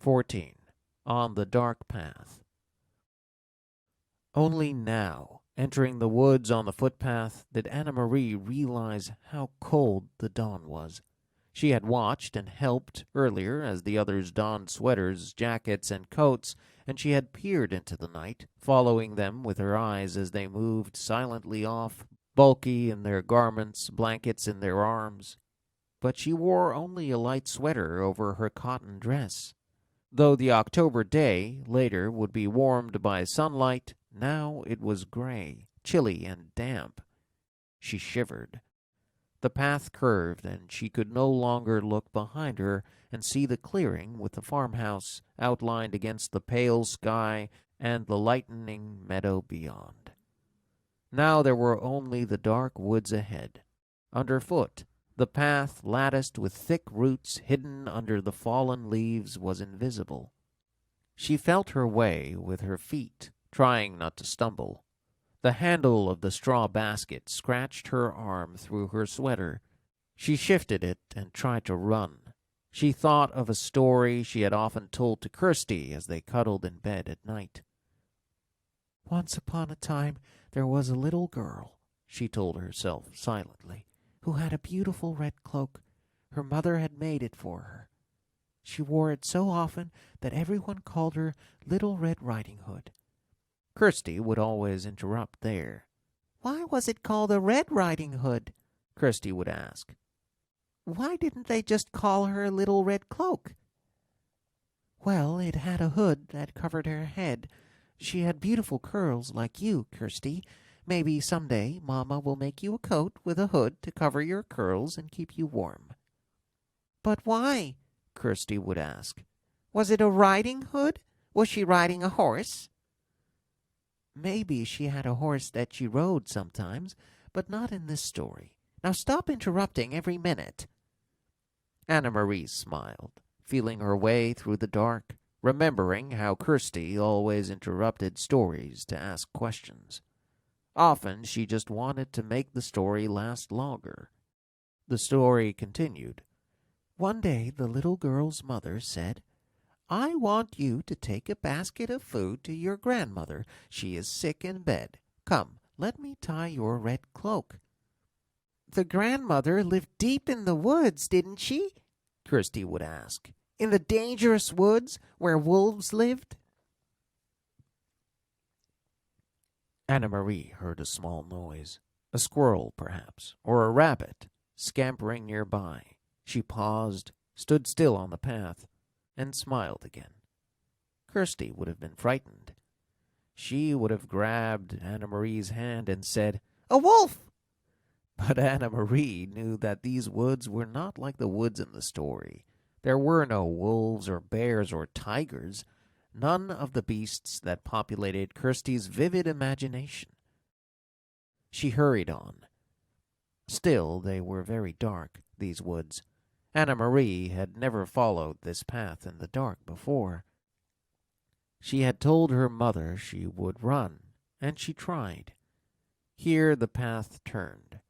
14. On the Dark Path. Only now, entering the woods on the footpath, did Anne-Marie realize how cold the dawn was. She had watched and helped earlier as the others donned sweaters, jackets, and coats, and she had peered into the night, following them with her eyes as they moved silently off, bulky in their garments, blankets in their arms. But she wore only a light sweater over her cotton dress. Though the October day later would be warmed by sunlight, now it was gray, chilly, and damp. She shivered. The path curved, and she could no longer look behind her and see the clearing with the farmhouse outlined against the pale sky and the lightening meadow beyond. Now there were only the dark woods ahead. Underfoot, the path, latticed with thick roots hidden under the fallen leaves, was invisible. She felt her way with her feet, trying not to stumble. The handle of the straw basket scratched her arm through her sweater. She shifted it and tried to run. She thought of a story she had often told to Kirsty as they cuddled in bed at night. "Once upon a time there was a little girl," she told herself silently, "who had a beautiful red cloak. Her mother had made it for her. She wore it so often that everyone called her Little Red Riding Hood." Kirsty would always interrupt there. "Why was it called a Red Riding Hood?" Kirsty would ask. "Why didn't they just call her Little Red Cloak?" "Well, it had a hood that covered her head. She had beautiful curls like you, Kirsty. Maybe someday Mama will make you a coat with a hood to cover your curls and keep you warm." "But why?" Kirsty would ask. "Was it a riding hood? Was she riding a horse?" "Maybe she had a horse that she rode sometimes, but not in this story. Now stop interrupting every minute." Anne-Marie smiled, feeling her way through the dark, remembering how Kirsty always interrupted stories to ask questions. Often she just wanted to make the story last longer. The story continued. "One day the little girl's mother said, 'I want you to take a basket of food to your grandmother. She is sick in bed. Come, let me tie your red cloak.'" "The grandmother lived deep in the woods, didn't she?" Kirsty would ask. "In the dangerous woods where wolves lived?" Anne-Marie heard a small noise, a squirrel perhaps, or a rabbit, scampering nearby. She paused, stood still on the path, and smiled again. Kirsty would have been frightened. She would have grabbed Anne-Marie's hand and said, "A wolf!" But Anne-Marie knew that these woods were not like the woods in the story. There were no wolves or bears or tigers, none of the beasts that populated Kirsty's vivid imagination. She hurried on. Still, they were very dark, these woods. Anne-Marie had never followed this path in the dark before. She had told her mother she would run, and she tried. Here the path turned.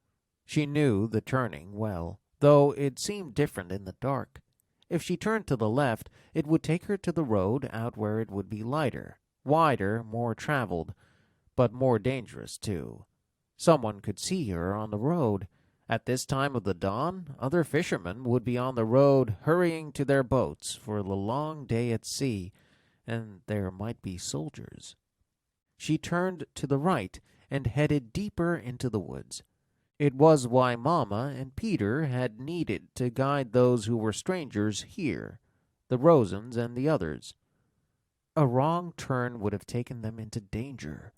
She knew the turning well, though it seemed different in the dark. If she turned to the left, it would take her to the road out where it would be lighter, wider, more traveled, but more dangerous too. Someone could see her on the road. At this time of the dawn, other fishermen would be on the road hurrying to their boats for the long day at sea, and there might be soldiers. She turned to the right and headed deeper into the woods. It was why Mama and Peter had needed to guide those who were strangers here, the Rosens and the others. A wrong turn would have taken them into danger.